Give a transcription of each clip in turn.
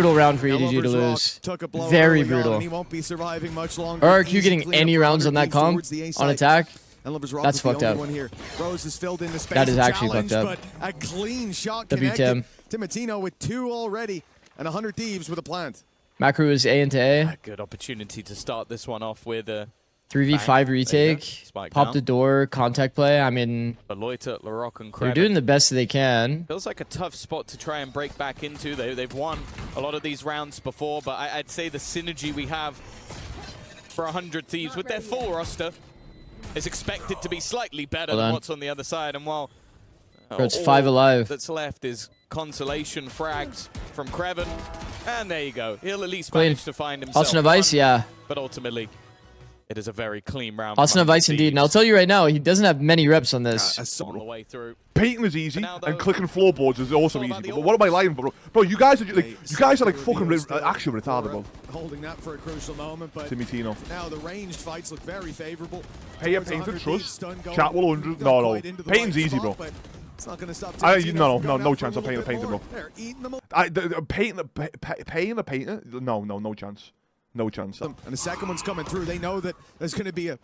brutal round for EDG to lose. Very brutal. Are you getting any rounds on that comp on attack? That's fucked up. That is actually fucked up. A clean shot WTM. Timotino with 2 already, and 100 Thieves with a plant. Macro is A into A. A good opportunity to start this one off with a 3v5 retake. Pop the door, contact play. I mean, Beloita, Larocque, and they're doing the best they can. Feels like a tough spot to try and break back into. They've won a lot of these rounds before, but I'd say the synergy we have for 100 Thieves with their full roster is expected to be slightly better than what's on the other side. And while it's 5 alive. That's left is consolation frags from Kreven, and there you go. He'll at least manage to find himself. Austin of Ice, yeah. But ultimately, it is a very clean round. Austin of Ice indeed. And I'll tell you right now, he doesn't have many reps on this. On the way through. Painting is easy, and clicking floorboards is also easy. But what am I lying for, bro? You guys are like fucking actually retarded, bro. Holding that for a crucial moment, but Timotino. Now the ranged fights look very favorable. Pay a painted trust. Chat will 100. No. Painting's easy, bro. It's not gonna stop. No chance. I'm paying a painter, bro. Paying a painter? No chance. No chance. And the second one's coming through. They know that there's going to be a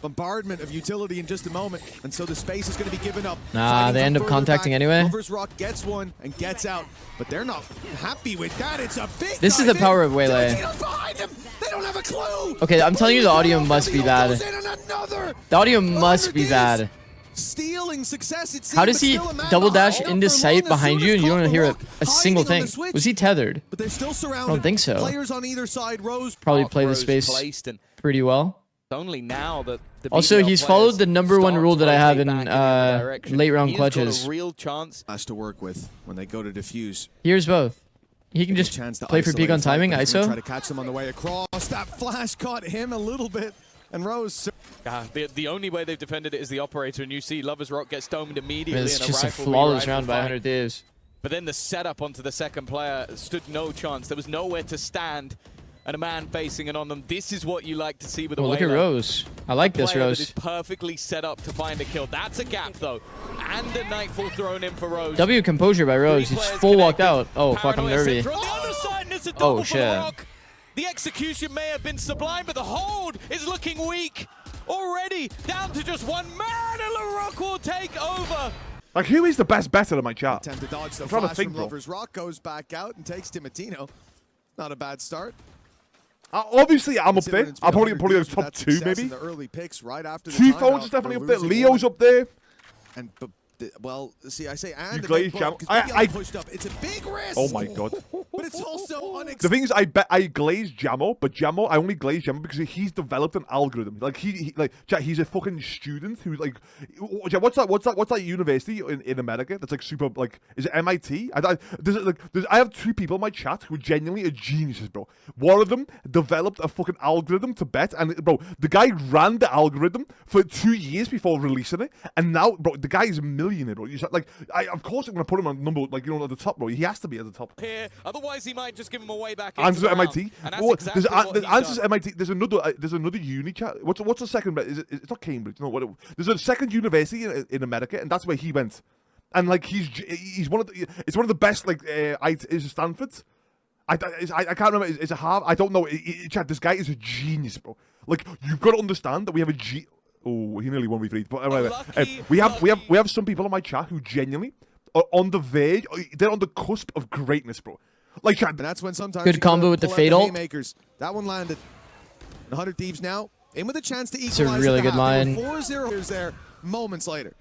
bombardment of utility in just a moment, and so the space is going to be given up. Nah, they end up contacting anyway. Lovers Rock gets one and gets out, but they're not happy with that. It's a big. This is the power of Waylay. They don't have a clue. Okay, I'm telling you, the audio must be bad. The audio must be bad. Stealing success, it seems, how does he double dash into sight behind you and you don't hear a single thing? Was he tethered? But they're still surrounded. I don't think so. Players on either side. Rose probably play the space pretty well. Only now that also, he's followed the #1 rule that I have in late round clutches. Got a real chance to work with when they go to defuse. Here's both. He can just play for peak on timing, ISO. Try to catch them on the way across. That flash caught him a little bit. And Rose. The only way they've defended it is the operator, and you see Lovers Rock gets domed immediately. It's just a flawless round by 100 Thieves. But then the setup onto the second player stood no chance. There was nowhere to stand, and a man facing it on them. This is what you like to see with a look at Rose. I like this Rose. That is perfectly set up to find a kill. That's a gap though, and a Nightfall thrown in for Rose. W composure by Rose. He's full walked out. Oh fuck, I'm nervy. Oh shit. The execution may have been sublime, but the hold is looking weak. Already down to just one man, and Larocque will take over. Like, who is the best better in my chat? Attempt to dodge the I'm trying to flash think, from bro. Lovers Rock goes back out and takes Timotino. Not a bad start. Obviously, I'm up there. I'm probably the top 2, maybe. The early picks right after the Two phones is definitely up there. Leo's up there. And well, see, I say and you glazed jam. I pushed up. It's a big risk. Oh my god. But it's also unexpected. The thing is, I bet I glazed Jamo, but Jamo, I only glazed Jamo because he's developed an algorithm. Like he's a fucking student who's like, what's that university in America that's like super like, is it MIT? I have 2 people in my chat who genuinely are geniuses, bro. One of them developed a fucking algorithm to bet, and bro, the guy ran the algorithm for 2 years before releasing it, and now, bro, the guy is a millionaire, bro. Like, of course I'm gonna put him on number, like, you know, at the top, bro. He has to be at the top. Here, otherwise he might just give him a way back. Answers at MIT. Exactly there's answers at MIT. There's another uni chat. What's the second? It's not Cambridge. No, what? There's a second university in America, and that's where he went. And like he's one of the. It's one of the best. Like is it Stanford? I can't remember. Is it Harvard? I don't know. Chat. This guy is a genius, bro. Like, you've got to understand that we have a G. Oh, he nearly 1v3. But we have some people on my chat who genuinely are on the verge. They're on the cusp of greatness, bro. Like, chat. And that's when sometimes good combo with the fatal. That one landed. 100 Thieves now in with a chance to equalize. It's a really good line. 4-0 there moments later.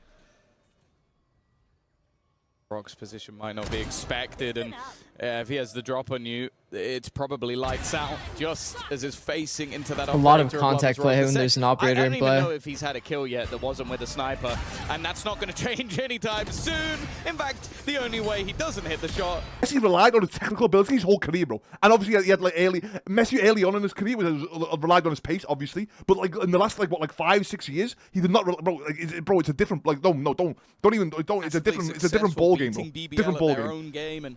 Rock's position might not be expected, and if he has the drop on you, it's probably lights out, just as is facing into that. A lot of contact play when there's an operator in play. I don't even know if he's had a kill yet that wasn't with a sniper, and that's not going to change anytime soon. In fact, the only way he doesn't hit the shot. Messi relied on his technical ability his whole career, bro. And obviously he had like Messi early on in his career relied on his pace, obviously. But like in the last 5-6 years, he did not. Bro, it's a different. Like don't even. It's a different ball game, bro. Different ball game.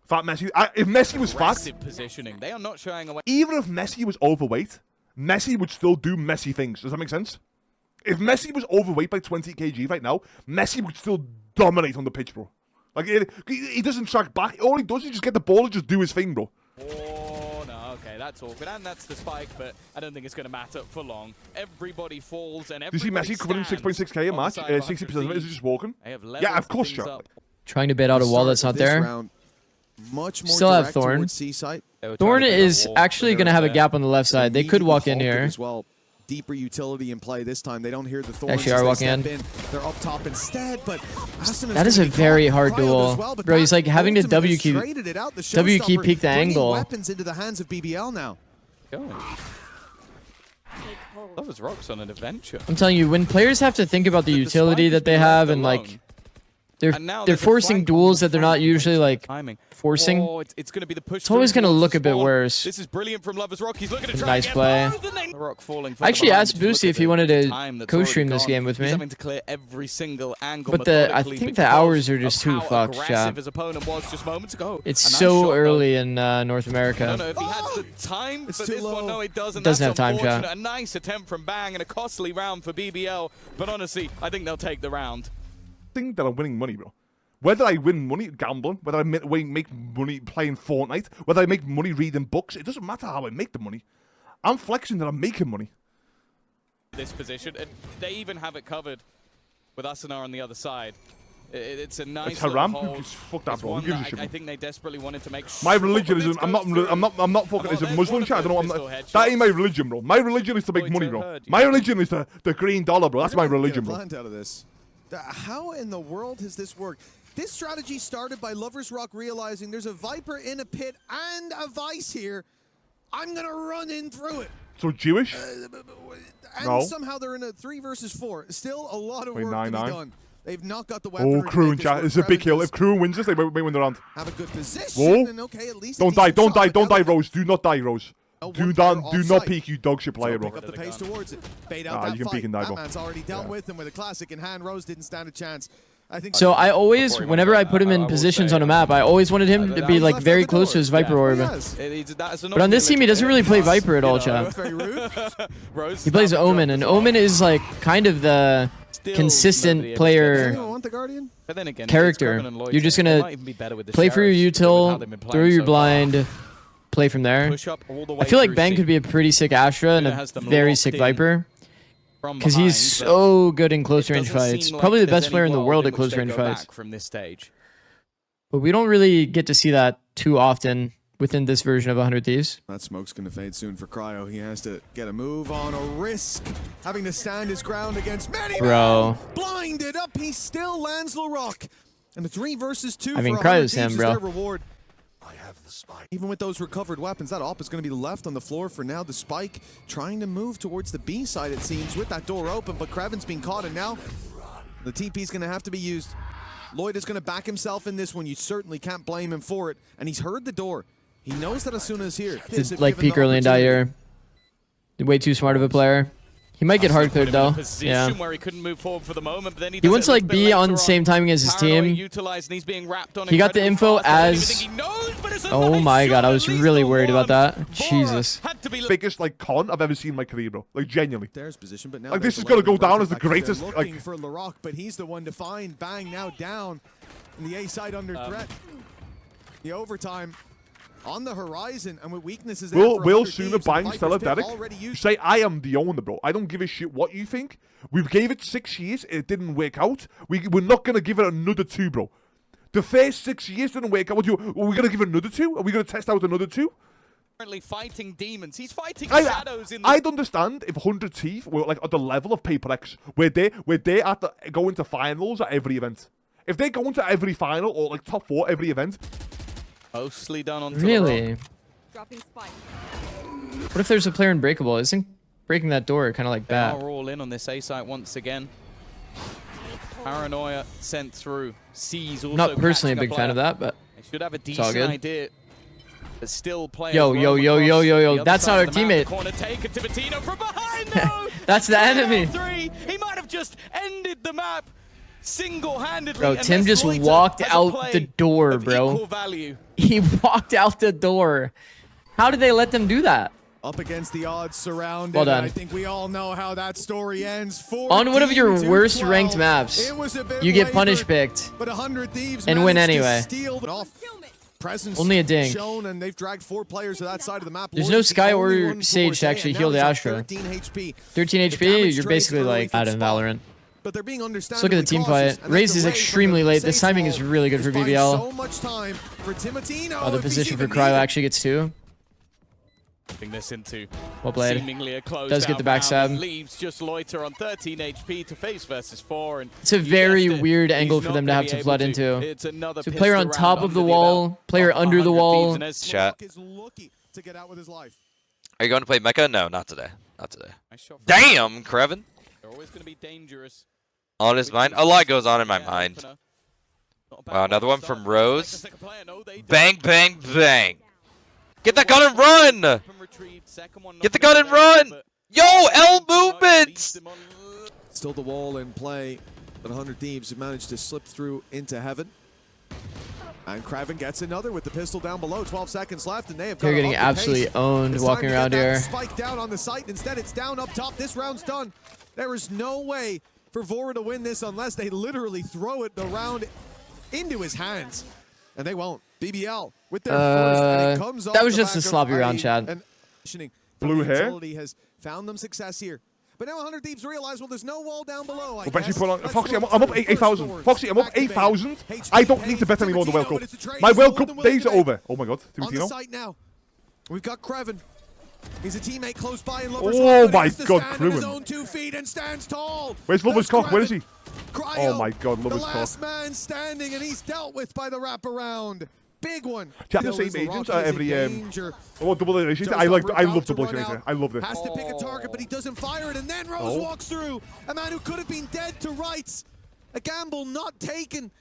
Fat Messi. If Messi was fat, positioning. They are not showing away. Even if Messi was overweight, Messi would still do Messi things. Does that make sense? If Messi was overweight by 20 kg right now, Messi would still dominate on the pitch, bro. Like, he doesn't track back. All he does is just get the ball and just do his thing, bro. Oh, no, okay, that's awkward. And that's the spike, but I don't think it's going to matter for long. Everybody falls and everybody Do you see Messi covering 6.6k a match? 60% of it is just walking. Yeah, of course, Chuck. Trying to bait out a wall that's not there. Much more Still have Thorn. Thorn is actually going to have a gap on the left side. They could walk in here. As well. Deeper utility in play this time. They don't hear the Thorns. Actually are walking in. They're up top instead, but that is a very hard duel. Bro, he's like having to W key peek the angle. Weapons into the hands of BBL now. That was Rocks on an adventure. I'm telling you, when players have to think about the utility that they have and like they're forcing duels that they're not usually like forcing. Oh, it's going to be the push. It's always going to look a bit worse. This is brilliant from Lovers Rock. He's looking to try nice play. Rock falling I actually asked Boosty if he wanted to co-stream this game with me. He's having to clear every single angle. But I think the hours are just too fucked, chat. His opponent was just moments ago. It's so early in North America. I don't know if he has the time for this one. No, he doesn't. Doesn't have time, chat. A nice attempt from Bang and a costly round for BBL. But honestly, I think they'll take the round. I think that I'm winning money, bro. Whether I win money gambling, whether I make money playing Fortnite, whether I make money reading books, it doesn't matter how I make the money. I'm flexing that I'm making money. This position, and they even have it covered with Asana on the other side. It's a nice it's Haram. Hold. Fuck that, bro. Who gives a shit, I think they desperately wanted to make my religion is I'm not fucking is a Muslim chat. I don't know. That ain't my religion, bro. My religion is to make money, bro. My religion is the green dollar, bro. That's my religion, bro. Out of this. How in the world has this worked? This strategy started by Lovers Rock realizing there's a Viper in a pit and a Vice here. I'm going to run in through it. So Jewish? And somehow they're in a 3 versus 4. Still a lot of work to be done. They've not got the weapon. Oh, Crew and chat. It's a big kill. If Crew wins this, they may win the round. Have a good position. Whoa. And okay, at least don't die, Rose. Do not die, Rose. Do not peek, you dog shit player, bro. Pick up the pace towards it. Bait out that you can peek and die, bro. Batman's already dealt with him with a classic in hand. Rose didn't stand a chance. So I always, whenever I put him in positions on a map, I always wanted him to be like very close to his Viper orb. But on this team, he doesn't really play Viper at all, chat. He plays Omen, and Omen is like kind of the consistent player character. You're just gonna play for your util, throw your blind, play from there. I feel like Bang could be a pretty sick Astra and a very sick Viper. Because he's so good in close range fights. Probably the best player in the world at close range fights. From this stage. But we don't really get to see that too often within this version of 100 Thieves. That smoke's going to fade soon for Cryo. He has to get a move on a risk. Having to stand his ground against many. Bro. Blinded up. He still lands LaRock. And the 3 versus 2 I mean, for Cryo's 100 Thieves him, bro. is their reward. Even with those recovered weapons, that op is going to be left on the floor for now. The Spike trying to move towards the B side, it seems, with that door open, but Kraven's being caught, and now the TP is going to have to be used. Lloyd is going to back himself in this one. You certainly can't blame him for it, and he's heard the door. He knows that Asuna is here. It's like peek early and die here. Way too smart of a player. He might get hard cleared though. Yeah. Where he couldn't move forward for the moment, but then he wants to like be on the same timing as his team. He got the info as. Oh my god, I was really worried about that. Jesus. Biggest like con I've ever seen in my career, bro. Like genuinely. There's position, but now like this is gonna go down as the greatest. Looking for LaRock, but he's the one to find. Bang now down, and the A side under threat. The overtime on the horizon, and with weaknesses. Will sooner Bang sell a Derek? Say I am the owner, bro. I don't give a shit what you think. We gave it 6 years. It didn't work out. We're not gonna give it another 2, bro. The first 6 years didn't work out. Are we gonna give it another 2? Are we gonna test out another 2? Currently fighting demons. He's fighting shadows in the... I'd understand if 100 Thieves were like at the level of Paper X, where they at the going to finals at every event. If they go into every final or like top 4 every event. Mostly done on really? What if there's a player in Breakable? Isn't breaking that door kind of like that? They are all in on this A site once again. Paranoia sent through. C's also not personally a big fan of that, but they should have a decent idea. But still playing. Yo. That's not our teammate. Corner taken to Bettino from behind though. That's the enemy. He might have just ended the map single-handedly. Bro, Tim just walked out the door, bro. He walked out the door. How did they let them do that? Up against the odds surrounded. Well done. I think we all know how that story ends. On one of your 14 to worst 12. ranked maps, It was a bit you get labored, punish picked but 100 Thieves and win managed to anyway. steal it off. Presence Only a dink. shown, and they've dragged 4 players to that side of the map. There's Lloyd's no the Sky only or one Sage towards to A, actually and heal now the he's on Astra. 13 HP. 13 The HP, damage you're trades basically early like from out in Spot. Valorant. But they're being Let's look at the team cautious, fight. and Raze the is delay from extremely the late. This Sage timing wall is really good for buying BBL. So much time for Timotino. Oh, the if he's position for even Cryo needed. actually gets 2. Putting this into Well played. seemingly a close Does get the round backstab. and leaves just Loiter on 13 HP to face versus 4. And It's a he very guessed it, weird he's angle for not them to gonna have be to able flood into. It's another So player on pistol top round of the under wall, belt player of under the 100 wall. Thieves, and as Chat. Is lucky to get out with his life. Are you going to play Mecha? No, not today. Not today. Nice shot from Damn, Krevin. They're always going to be dangerous. On his mind. A lot goes on in my mind. Wow, another one from Rose. Bang, bang, bang. Get that gun and run! Get the gun and run! Yo, L movement! Still the wall in play, but 100 Thieves have managed to slip through into heaven. And Kraven gets another with the pistol down below. 12 seconds left, and they have got They're getting up the absolutely pace. owned It's walking time to around get that here. Spike down on the site. Instead, it's down up top. This round's done. There is no way for Vora to win this unless they literally throw it the round into his hands. And they won't. BBL with their first. And it comes that off was the just a back of sloppy round, Chad. and Blue hair? utility has found them success here. But now 100 Thieves realize, well, there's no wall down below. Well, Benji put on Foxy. I'm up 8,000. Foxy, I'm up 8,000. I don't need to bet anymore on the World Cup. My World Cup days are over. Oh my God, On the Timotino. site now, we've got Kraven. He's a teammate close by in Oh Lover's Rock, but my he has to God, stand on his Kraven. own 2 feet and stands tall. Where's Lover's There's cock? Where is he? Cryo, Oh my God, the Lover's last cock. man standing, and he's dealt with by the wraparound. Big one. Chat the Still same is the agents Rock, he's every in danger. Oh, double initiator. I Joe's I about love to double run initiator. out. I love this. Has to pick a target, but he doesn't fire it, and then Rose Oh. walks through. A man who could have been dead to rights. A gamble not taken.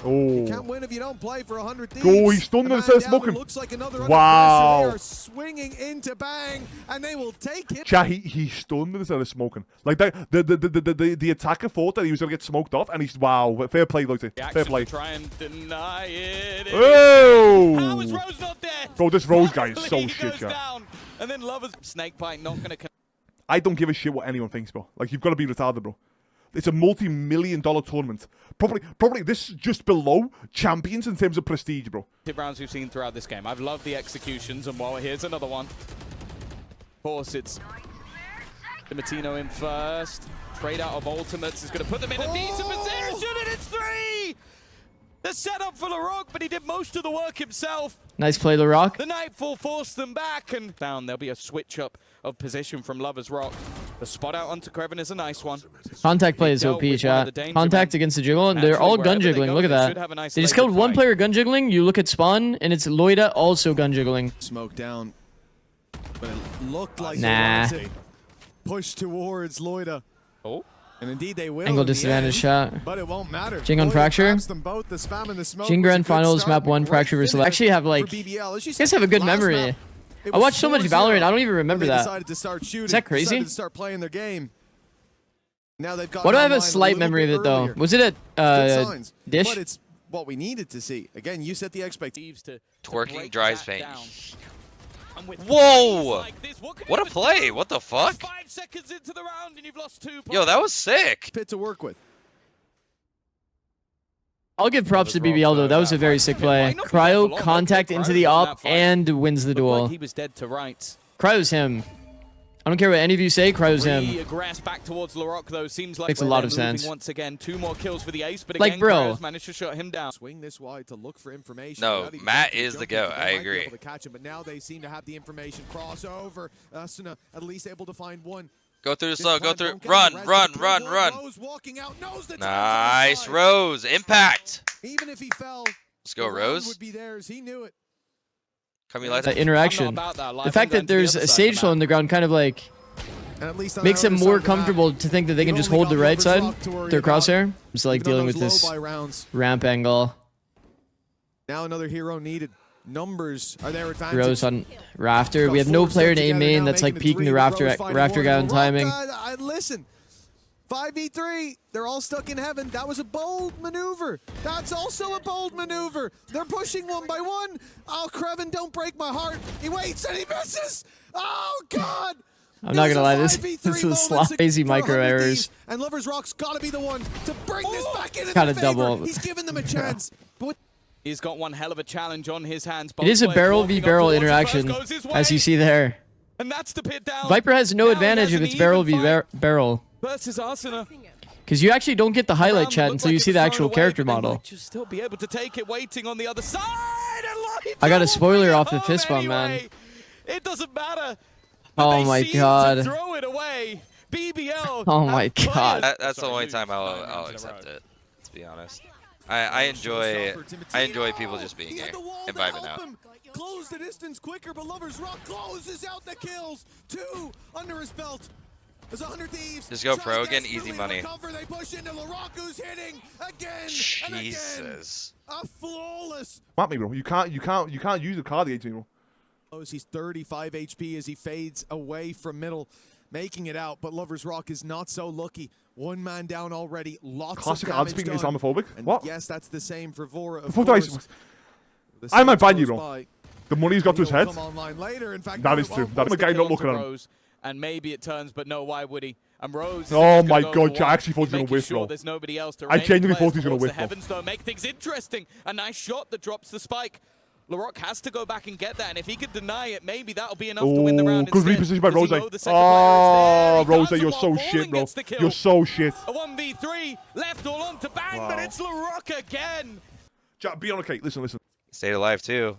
Oh. Can't win if you don't play for 100 Thieves. Go, he's stunned A and man says down smoking. who looks like another under Wow. pressure. They are swinging into Bang, and they will take it. Chat, he stunned instead of smoking. Like that, the attacker thought that he was gonna get smoked off, and he's wow, fair play, Loite. Fair play. Try and deny it. How is Oh, Rose not dead? bro, this Rose guy is so Finally, he shit, goes chat. down, and then Lovers Snakebite not going to. I don't give a shit what anyone thinks, bro. Like you've got to be retarded, bro. It's a multi-million-dollar tournament. Probably this is just below champions in terms of prestige, bro. Rounds we've seen throughout this game. I've loved the executions, and well, here's another one. Of course, it's Timotino in first. Trade out of ultimates is going to put them in a decent position, and it's 3! The setup for LaRock, but he did most of the work himself. Nice play, LaRock. The Nightfall forced them back, and down there'll be a switch up of position from Lover's Rock. The spot out onto Kraven is a nice one. Contact play is Dealt OP, with one of chat. the danger Contact men. against the jiggle, and they're Actually, all gun wherever they jiggling. go, Look at they that. should have an They just isolated killed one fight. player gun jiggling. You look at spawn, and it's Loida also gun jiggling. Smoke down, but it looked like Nah. they wanted to push towards Loida. Oh. And indeed they will. Angle in the disadvantage end, shot. But it won't matter. Jing on Loida Fracture. grabs them both. The spam and the smoke Jing was a Grand good Finals, start, map 1, great Fracture versus finish actually have like. for BBL. As you You guys said, have a good last memory. map, it I was watched so much 4-0 Valorant, I don't even when remember they that. decided to start shooting. Is that crazy? Decided to start playing their game. Now they've got. Why do I have a online slight little memory of bit it though? earlier. Was it Good at signs, Dish? But it's what we needed to see. Again, you set the expectations. To Twerking break dries that pain. down. And with Whoa! plays like this, what could What a he even play! do? What the fuck? 5 seconds into the round and you've lost 2 points. Yo, that was sick. Pit to work with. I'll give props to BBL though. That was a very sick play. Cryo contact into the op and wins the Looked like duel. he was dead to rights. Cryo's him. I don't care what any of you say. Cryo's him. Regress back towards LaRock though. Seems like Makes a where lot they're of moving sense. Once again, 2 more kills for the ace, but Like, again, bro. Cryo's managed to shut him down. Swing this wide to look for information. No, Without even Matt thinking is to the jump GOAT. in, I they might be agree. able to catch him, but now they seem to have the information. Crossover. Asuna at least able to find one. Go through the This slow. Go time through. don't get Run, the rest, run, but run, Cole run. Rose walking out, knows the time's on his Nice, side. Rose. Impact. Even if he fell, Let's go, the round Rose. would be theirs. He knew it. Come you like That that? interaction. I'm not about that. Live, The fact I'm going that to the there's other a side of sage the flow map. on the ground kind of like And at least on makes the them other more side of the map, comfortable to think that they can you've just only hold the got right Lover's side. Rock to worry Their about. crosshair. It's like Even on dealing with those this low buy rounds. ramp angle. Now another hero needed. Numbers are their advantage. Rose on Rafter. Got We have no four player stuck to aim together main now, that's like making it peeking the three. Rafter Rose finding Rafter one. guy on LaRock, timing. listen, 5v3. They're all stuck in heaven. That was a bold maneuver. That's also a bold maneuver. They're pushing one by one. Oh, Kreven, don't break my heart. He waits and he misses. Oh, God. I'm not gonna lie, this is crazy micro errors. And Lovers Rock's gotta be the one to bring this back into Gotta the favor. double. He's given them a chance. But He's got one hell of a challenge on his hands. It is a barrel v barrel interaction, as you see there. And that's the pit down. Viper has no advantage if it's barrel v barrel. Versus Asuna. Because you actually don't get the highlight chat until you see the actual character model. Just still be able to take it, waiting on the other side. I got a spoiler off the fist bump, man. It doesn't matter. Oh my god. Throw it away. BBL. Oh my god. That's the only time I'll accept it. To be honest, I enjoy people just being here and vibing out. Close the distance quicker, but Lovers Rock closes out the kills. 2 under his belt. There's 100 Thieves. Just go pro again, easy money. They push into LaRock, who's hitting again and again. Jesus. A flawless. Map me, bro. You can't use the card against me, bro. He's 35 HP as he fades away from middle, making it out. But Lovers Rock is not so lucky. One man down already. Lots Classic of ad damage speaking done. Islamophobic. And What? yes, that's the same for Vora. Of Fuck do course. I might ban you, goes bro. by. The money's got to his head. Come online later. In fact, That is true. That's the guy not looking at him. Rose, and maybe it turns, but no, why would he? And Rose. Oh my god, I actually thought he was going to whiff, bro. There's nobody else to I genuinely thought he was going to the whiff, bro. heavens, though, make things interesting. A nice shot that drops the spike. LaRock has to go back and get that, and if he could deny it, maybe that'll be enough to win the round. Good instead. reposition by Does Rose. he know the second player is there? Oh, He Rose, does, you're and so while shit, falling bro. gets the kill. You're so shit. A 1v3 left all on to bang, Wow. but it's LaRock again. Jack, be on okay. Listen. Stayed alive too,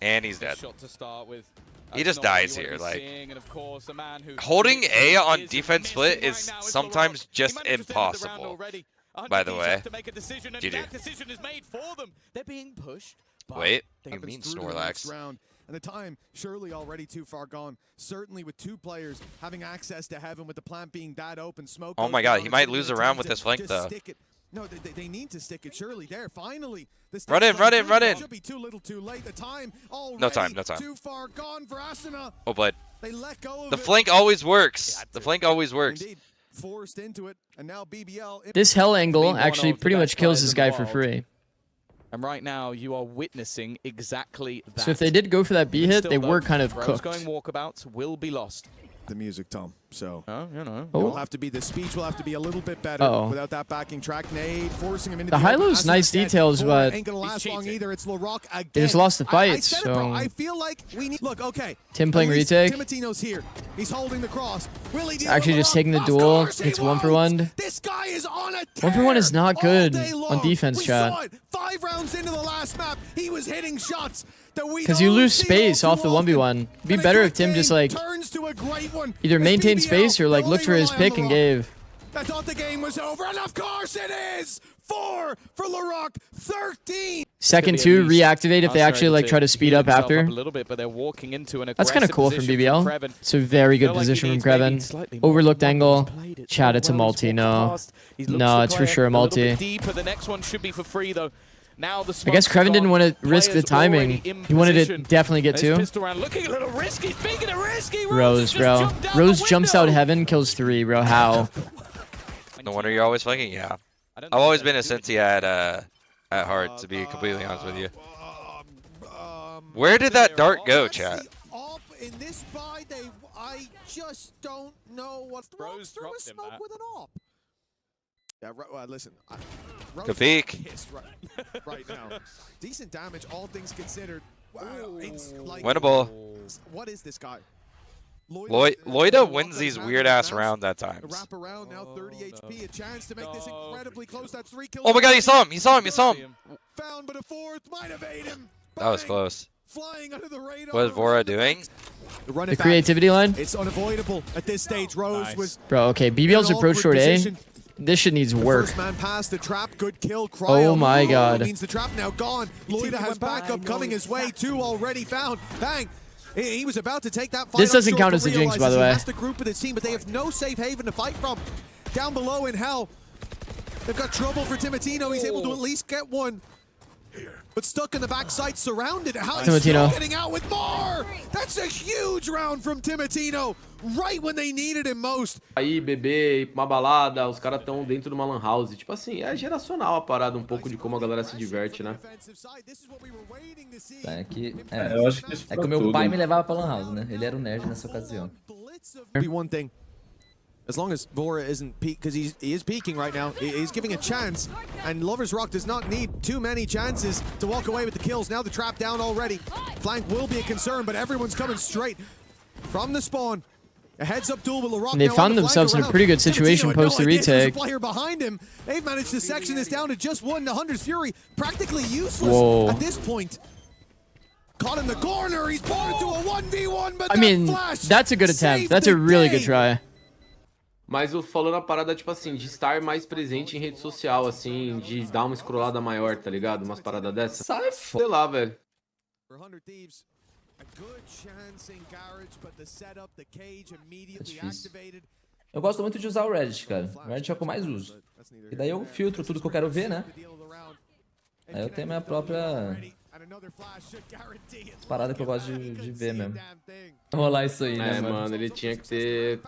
and he's dead. Shot to start with. He just dies here. Like, and of course, a man who holding A on is defense split missing is right now is sometimes LaRock. just He managed to end the round impossible. already. By the 100 way. have to make a decision, and GG. that decision is made for them. They're being pushed. but Wait, they you haven't mean through to the next Snorlax? round. And the time surely already too far gone. Certainly with 2 players having access to heaven, with the plant being that open, smoke. Oh goes my god, down, he it's might gonna be lose an a round attempt with to this flank just though. stick it. No, they need to stick it. Surely there. Finally, this Run in, run in, run in. Should be too little, too late. The time already No time. too far gone for Asuna. Oh, but They let go of the it. flank always works. The flank always works. Indeed, forced into it, and now BBL. This hell angle one actually of the pretty much best kills players this in guy the for world. free. And right now, you are witnessing exactly that. So if they did go for that B hit, they were kind of Rose cooked. going walkabouts will be lost. The music, Tom. So You know. Oh. it'll have to be the speech will have to be a little bit better Uh-oh. without that backing track. Nade forcing him into The open. high-low's As I nice said, details, Vora but ain't gonna last long cheating. either. It's LaRock again. They just lost the fight, I said it, bro. so- I feel like we need. Look, okay. Tim playing At least retake. Timotino's here. He's holding the cross. Will he deal Actually with just LaRock? taking the Of duel. course he It's 1 for won't. 1. This guy is on a 1 for 1 is not all good day on long. defense, we chat. Saw it. 5 rounds into the last map, he was hitting shots that we Because you don't lose see space all off too the 1v1. often. It'd be And a better good if Tim game just like turns to a great one. either As maintained BBL space or like will looked for only his rely on pick and LaRock. gave. I thought the game was over, and of course it is. 4 for LaRock, 13. Second 2, reactivate if they actually like try to speed up after. A little bit, but they're walking into an That's kind of aggressive cool from position BBL. Kreven. It's a very good Felt like he position from needs maybe Kreven. slightly more Overlooked than angle. he's played it so Chat, it's a well. multi. He's No. walked past. He's looked No, to it's for play sure a little multi. bit deeper. The next one should be for free though. Now the I guess smokes Kreven didn't gone. want to risk the Players already timing. in He wanted to position. definitely get His 2. pistol round looking a little risky. Speaking of risky, Rose, just bro. jumped out Rose the jumps out window. heaven, kills 3, bro. How? No wonder you're always flanking. Yeah, I don't I've think always that's been a good. Sensi at heart, to be completely honest with you. Um, Where did that dart go, chat? In this buy, I just don't know what Rose through a dropped him smoke that. with an op. Yeah, listen. Rose Good peek. pissed right now. Decent damage, all things considered. Wow, it's like Winnable. What is this guy? Loida wins these weird ass rounds at times. Wrap around now, 30 HP, a chance to make this No. incredibly close. That's 3 kills. Oh my god, he saw him! He saw him! He saw him! Found, but a 4th might evade him. That was Bang! close. Flying under the radar. What is Vora doing? Run The it back. creativity line? It's unavoidable at this stage. Rose Nice. was Bro, okay. BBL's in an approach awkward short A. position. This shit needs The work. first man past the trap, good kill. Cryo. Oh my god. Means the trap now gone. Loida has backup coming his way. 2 already found. Bang. He was about to take that fight. This doesn't up count short, as the but jinx, by realizes the he way. has to group with his team, but they have no safe haven to fight from. Down below in hell, they've got trouble for Timotino. He's able to at least get one. But stuck in the backside, surrounded. How he's Timotino. still getting out with more. That's a huge round from Timotino, right when they needed him most. Aí, beber, ir pra uma balada, os caras estão dentro de uma lan house. Tipo assim, é geracional a parada, um pouco de como a galera se diverte, né? Eu acho que isso É que o meu pai me levava pra Lan House, né? Ele era o nerd nessa ocasião. Be one thing. As long as Vora isn't peak, because he is peaking right now, he's giving a chance, and Lover's Rock does not need too many chances to walk away with the kills. Now the trap down already. Flank will be a concern, but everyone's coming straight from the spawn. A heads-up duel with LaRock. And they found themselves in a pretty good situation post the retake. Player behind him. They've managed to section this down to just one. The Hunter's Fury practically useless Whoa. at this point. Caught in the corner. He's brought into a 1v1, but I mean, flash that's a good attempt. saved That's a the really day. good try. Mas eu falando a parada, tipo assim, de estar mais presente em rede social, assim, de dar uma scrollada maior, tá ligado? Umas paradas dessas. Sai Sei lá, velho. For 100 Thieves, a good chance in garage, but the setup, the cage immediately difícil. activated. Eu gosto muito de usar o Reddit, cara. O Reddit é o que eu mais uso. E daí eu filtro tudo que eu quero ver, né? Aí eu tenho minha própria parada que eu gosto de ver mesmo. Rolar isso aí, né, É, mano? mano, ele tinha que ter...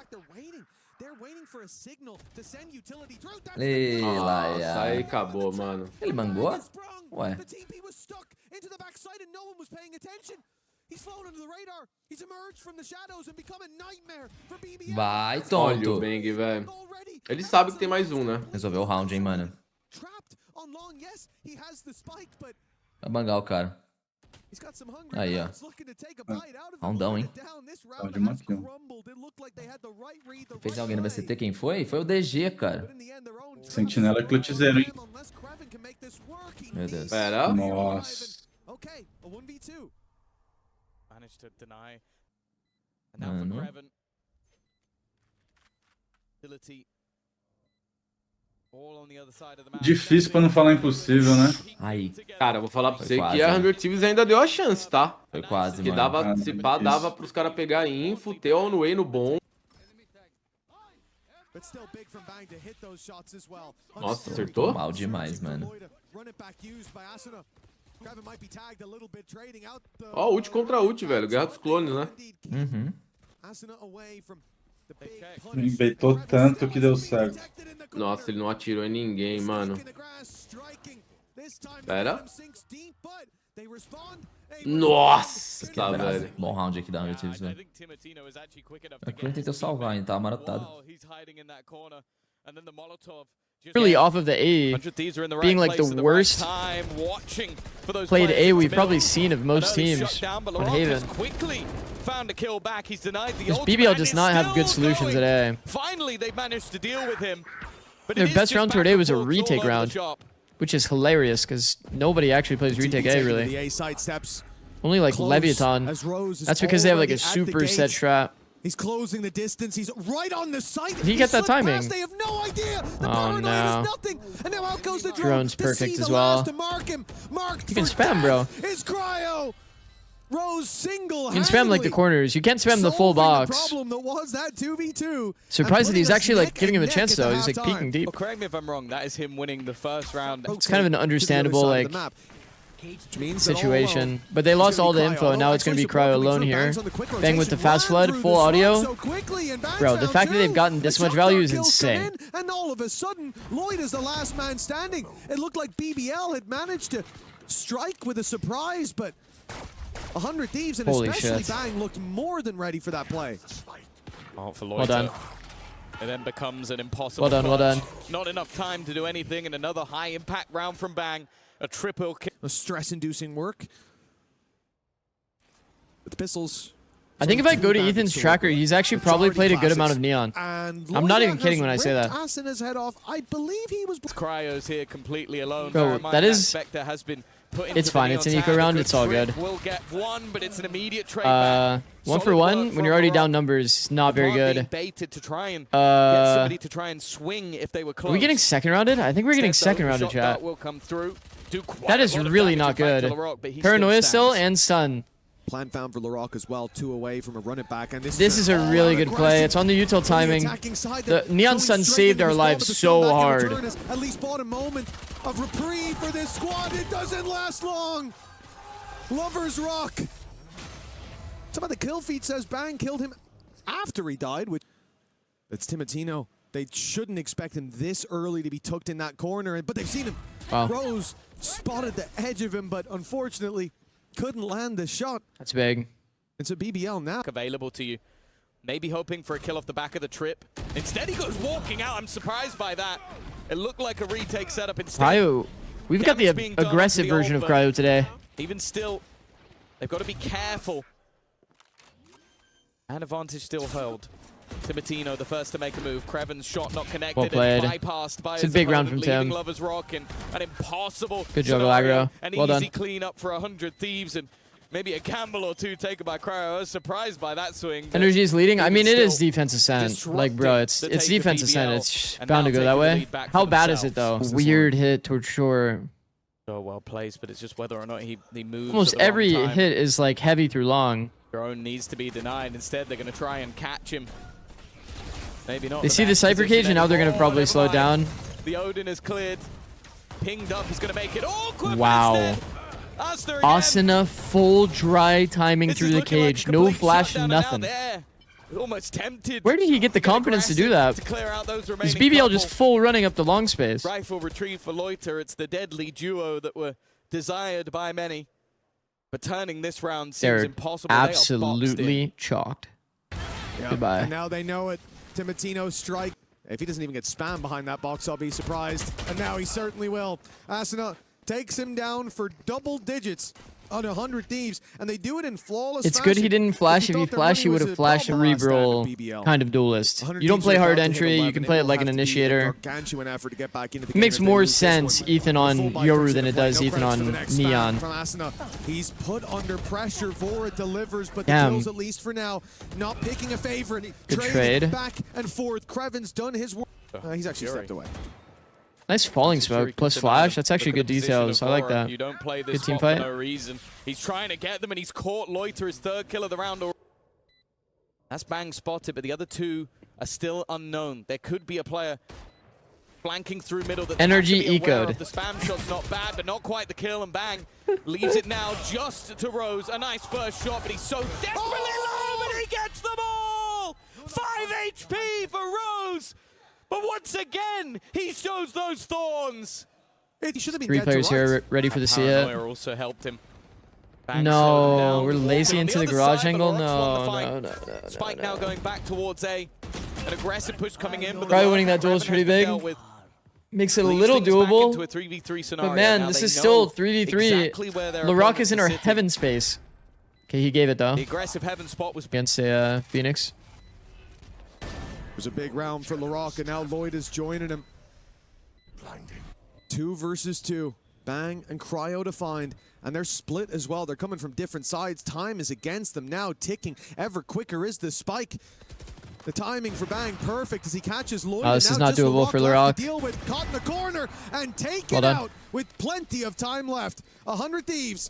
Nossa, aí acabou, mano. Ele mangou? Ué. Vai, Olha o tonto. Bang, velho. Ele sabe que tem mais um, né? Resolveu o round, hein, mano. Vai bangar o cara. Aí, ó. Roundão, hein? de uma kill. Fez alguém no VCT, quem foi? Foi o DG, cara. Sentinela é clutchzeiro, hein? Meu Deus. Pera. Nossa. Mano. Difícil pra não falar impossível, né? Aí. Cara, eu vou falar pra Foi você quase, que a né? 100 Thieves ainda deu a chance, tá? Foi quase, Que mano. dava, se pá, difícil. dava pros caras pegar info, ter on way no bom. Nossa, acertou? Mal demais, mano. Ó, ult contra ult, velho. Guerra dos clones, né? Uhum. Baitou tanto que deu certo. Nossa, ele não atirou em ninguém, mano. Pera. Nossa, tá, velho. Bom round aqui da 100 Thieves, velho. Aqui eu tentei salvar, hein? Tava maratado. Really off of the A, being like the worst played A we've probably seen of most teams on Haven. Because BBL does not have good solutions at A. Finally, they managed to deal with him. But Their it is best just round back toward A and was a forth all retake over the round, shop. which is hilarious because nobody actually plays retake A really. The A side steps Only like close Leviathan. as Rose is That's because they have like a already at the super set gate. trap. He's closing the distance. He's right on the site. Did he get that slipped timing? past. They have no idea. The Oh, paranoid no. is nothing. And now out goes the drone. Drone's to perfect see as the well. last to mark him. Marked You can for spam, bro. death is Cryo. Rose single. You can spam like the corners. You can't spam the full box. Problem that was that 2v2. Surprised that he's actually like giving him a chance though. He's like peeking deep. Well, correct me if I'm wrong, that is him winning the first round. It's kind of an understandable like situation, but they lost all the info. Now it's gonna be Cryo alone here. Bang with the fast flood, full audio. Bro, the fact that they've gotten this much value is insane. And all of a sudden, Lloyd is the last man standing. It looked like BBL had managed to strike with a surprise, but 100 Thieves and Holy especially shit. Bang looked more than ready for that play. Oh, for Well done. It then becomes an impossible Well done, well clutch. done. Not enough time to do anything, and another high-impact round from Bang. A triple kill. A stress-inducing work. With the pistols. I think if I go to Ethan's tracker, he's actually probably played a good amount of Neon. And I'm not Lloyd even kidding has when I say ripped that. Asina's head off. I believe he was. Cryo's here completely alone. Bro, Bear in mind that is- Spectre has been put into It's the fine, Neon it's an tag. eco round, A good it's all trip good. Will get one, but it's an immediate trade back. One for Solid one, work when from you're already LaRock. down numbers, not very Being good. baited to try and get somebody Are to try and swing if they were close. we getting second rounded? I think we're getting Instead, though, second the rounded, shot dart chat. will come through. Do quite That a is lot of really damage not in fact to good. LaRock, but he Paranoia still stands. and Sun. Plan found for Larocque as well, 2 away from a run it back. And this is a really good play. It's on the util timing. The Neon Sun saved our lives so hard. At least bought a moment of reprieve for this squad. It doesn't last long. Lovers Rock. Some of the kill feed says Bang killed him after he died. It's Timotino. They shouldn't expect him this early to be tucked in that corner, but they've seen him. Wow. Rose spotted the edge of him, but unfortunately couldn't land the shot. That's big. It's a BBL now. Available to you. Maybe hoping for a kill off the back of the trip. Instead, he goes walking out. I'm surprised by that. It looked like a retake setup instead. Cryo. We've got the aggressive version of Cryo today. Even still, they've got to be careful. And advantage still held. Timotino, the first to make a move. Kreven's shot not connected. Well played. And bypassed by It's a big round from Tim. Lovers Rock and an impossible Good job, scenario. Aggro. An Well easy done. clean up for 100 Thieves and maybe a gamble or two taken by Cryo. I was surprised by that swing. Energy is leading. I mean, it is still defense ascent. Like, bro, it's defense ascent. It's bound to go that way. How bad is it, though? Weird hit towards shore. So well placed, but it's just whether or not he moves. Almost at the wrong every time. hit is, like, heavy through long. Drone needs to be denied. Instead, they're going to try and catch him. Maybe not. They see the Cypher Cage, and now they're going to probably slow it down. The Odin is cleared. Pinged up. He's going to make it. Oh, Wow. Asuna full dry timing through the cage. No flash, nothing. Almost tempted. Where did he get the confidence to do that? To clear out those Is remaining BBL couple. just full running up the long space? Rifle retrieve for Loiter. It's the deadly duo that were desired by many. But turning this round seems They're impossible. They are boxed in. absolutely chalked. Yep. Goodbye. And now they know it. Timotino's strike. If he doesn't even get spammed behind that box, I'll be surprised. And now he certainly will. Asuna takes him down for double digits on 100 Thieves, and they do it in flawless It's fashion. good he didn't flash. If he flashed, he would have flashed a reroll kind of duelist. You don't play hard entry, you can play it like an initiator. It makes more sense Ethan on Yoru than it does Ethan on Neon. He's put under pressure. Vora delivers, but the Damn. kills at least for now. Not picking a favorite. Good Trading trade. back and forth. Kreven's done his work. He's actually stepped away. Nice falling smoke plus flash. That's actually good details. I like that. You don't play this Good team spot fight. for no reason. He's trying to get them, and he's caught Loiter, his third kill of the round. That's Bang spotted, but the other two are still unknown. There could be a player flanking through middle that Energy they have to be aware ecoed. of. The spam shot's not bad, but not quite the kill, and Bang leaves it now just to Rose. A nice first shot, but he's so desperately low, but he gets them all! 5 HP for Rose! But once again, he shows those thorns. He should have been 3 dead to players rights. here ready for the Paranoia see also helped him. Bang slowed No, down. we're lazy On into the other garage side, angle. but Larocque's won the No. fight. Spike now going back towards A. An aggressive push coming in, but Probably the winning that Larocque duel is has pretty been big. dealt with. Makes it a Leaves little things back into a doable. 3v3 scenario. But man, Now this they is know still 3v3. exactly where their Larocque opponents is in are our sitting. heaven space. Okay, he gave it though. The aggressive heaven spot was Against a Phoenix. It was a big round for Larocque, and now Lloyd is joining him. 2 versus 2. Bang and Cryo to find. And they're split as well. They're coming from different sides. Time is against them now, ticking. Ever quicker is the spike. The timing for Bang perfect as he catches Lloyd. Oh, this and is now not just doable for left to Larocque. deal with. Caught in the corner and take Well it done. out with plenty of time left. 100 Thieves.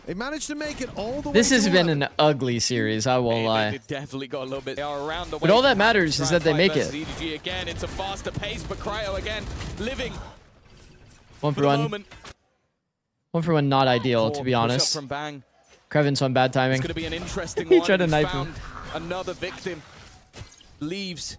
They managed to make it all the way This has to been 11. an ugly series, I won't They lie. definitely got a little bit. They are around the But way all that to matters try is and that they fight make versus it. EDG again. It's a faster pace, but Cryo again living 1 for for the 1. moment. 1 for 1, not ideal, to be Push up honest. from Bang. Kreven's on bad It's timing. going to be an interesting He one. tried to He's knife found another victim. Leaves.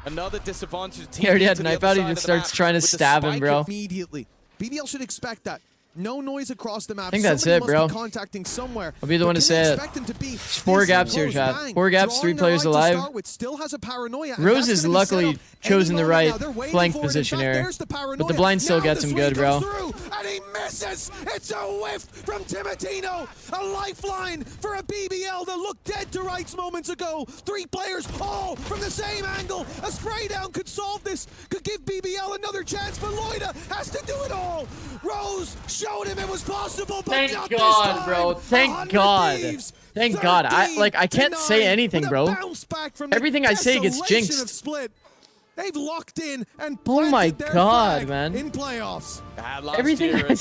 Another disadvantage. He already Team had to the knife other out, he side just of the starts map trying to with the stab him, spike bro. Immediately. BBL should expect that. No noise across the map. I think that's Somebody it, must bro. be contacting somewhere. I'll be the But one to can say they it. expect him to be There's 4 this gaps here, close? chat. Bang, 4 gaps, 3 drawing the players right to alive. start with, still has a paranoia, and Rose that's is gonna be set luckily up chosen any the moment right now. They're waiting flank for it. In position fact, here. there's the paranoia. But the blind still Now gets the him swing good, bro. comes through, and he misses. It's a whiff from Timotino. A lifeline for a BBL that looked dead to rights moments ago. 3 players all from the same angle. A spray down could solve this, could give BBL another chance, but Loida has to do it all. Rose showed him it was possible, but Thank not God, this time. bro. Thank 100 God. Thieves, Thank God. I can't say 13-9 anything, with a bro. bounce back from the Everything I say gets desolation jinxed. of Split. They've locked in and Oh my planted their God, flag man. in playoffs. Last Everything year, I say